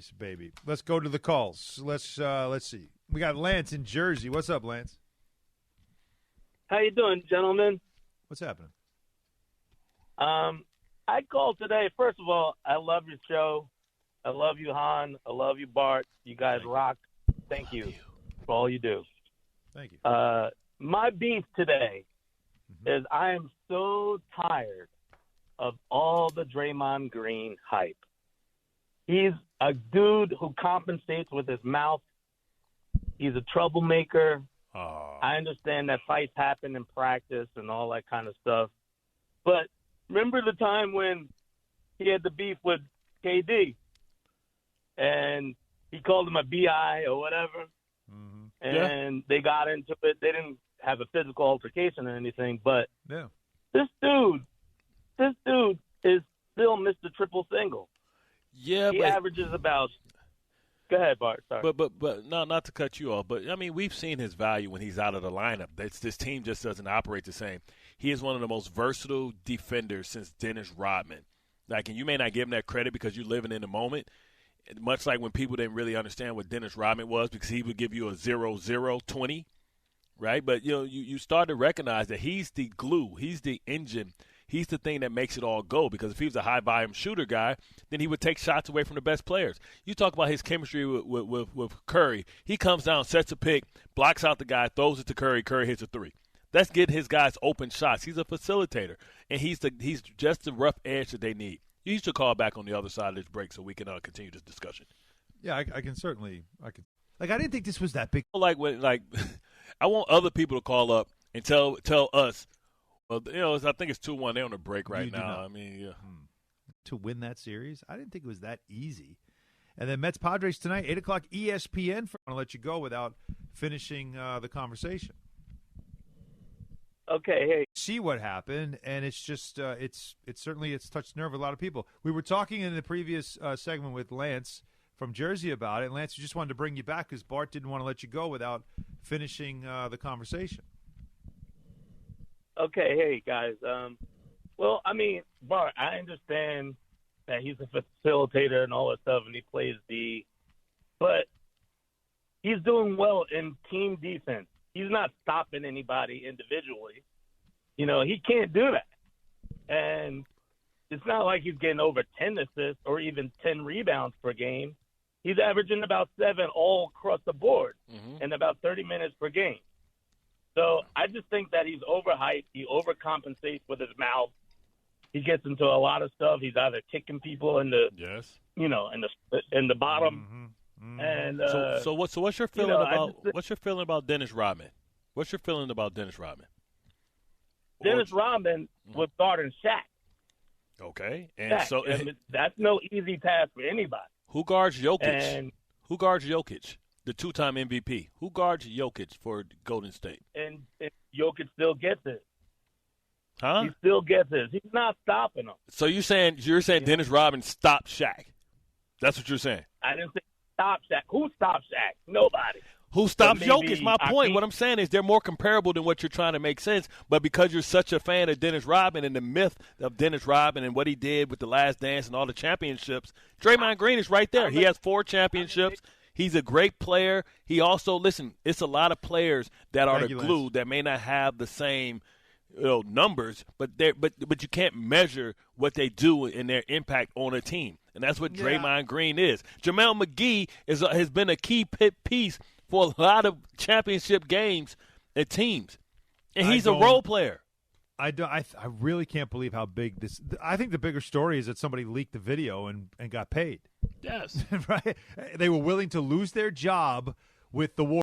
nice, baby. Let's go to the calls. Let's see. We got Lance in Jersey. What's up, Lance? How you doing, gentlemen? What's happening? I called today. First of all, I love your show. I love you, Han. I love you, Bart. You guys rock. Thank you for all you do. Thank you. My beef today is I am so tired of all the Draymond Green hype. He's a dude who compensates with his mouth. He's a troublemaker. Oh. I understand that fights happen in practice and all that kind of stuff. But remember the time when he had the beef with KD and he called him a BI or whatever? Mm-hmm. And they got into it. They didn't have a physical altercation or anything, but this dude is still Mr. Triple Single. Yeah, he averages about. Go ahead, Bart. Sorry. But no, not to cut you off. But I mean, we've seen his value when he's out of the lineup. This team just doesn't operate the same. He is one of the most versatile defenders since Dennis Rodman. Like, and you may not give him that credit because you're living in the moment. Much like when people didn't really understand what Dennis Rodman was, because he would give you a 0-0-20, right? But you start to recognize that he's the glue, he's the engine. He's the thing that makes it all go, because if he was a high-volume shooter guy, then he would take shots away from the best players. You talk about his chemistry with Curry. He comes down, sets a pick, blocks out the guy, throws it to Curry. Curry hits a three. That's getting his guys open shots. He's a facilitator, and he's just the rough edge that they need. You should call back on the other side of this break so we can continue this discussion. Yeah, I can certainly. I didn't think this was that big. I want other people to call up and tell us. Well, I think it's 2-1. They're on a break right now. I mean, yeah. To win that series, I didn't think it was that easy. And then Mets Padres tonight, 8:00 ESPN. I'm going to let you go without finishing the conversation. Okay, hey. See what happened, and it's just it's touched nerve of a lot of people. We were talking in the previous segment with Lance from Jersey about it. Lance, we just wanted to bring you back because Bart didn't want to let you go without finishing the conversation. Okay, hey, guys. Well, I mean, Bart, I understand that he's a facilitator and all that stuff, and he plays D, but he's doing well in team defense. He's not stopping anybody individually. He can't do that. And it's not like he's getting over 10 assists or even 10 rebounds per game. He's averaging about 7 all across the board in about 30 minutes per game. So I just think that he's overhyped. He overcompensates with his mouth. He gets into a lot of stuff. He's either kicking people in the in the bottom. And so what's your feeling what's your feeling about Dennis Rodman? What's your feeling about Dennis Rodman? Dennis Rodman was guarding Shaq. Okay, and Shaq. so and that's no easy task for anybody. Who guards Jokic? And who guards Jokic, the two-time MVP? Who guards Jokic for Golden State? And Jokic still gets it. Huh? He still gets it. He's not stopping him. So you're saying Dennis Rodman stopped Shaq? That's what you're saying? I didn't say stop Shaq. Who stopped Shaq? Nobody. Who stops Jokic? My point. What I'm saying is they're more comparable than what you're trying to make sense. But because you're such a fan of Dennis Rodman and the myth of Dennis Rodman and what he did with The Last Dance and all the championships, Draymond Green is right there. He has 4 championships. He's a great player. He also, listen, it's a lot of players that are the glue that may not have the same numbers, but you can't measure what they do in their impact on a team. And that's what Draymond Green is. JaMale McGee has been a key piece for a lot of championship games and teams. And he's a role player. I really can't believe how big this – I think the bigger story is that somebody leaked the video and got paid. Yes. Right? They were willing to lose their job with the war.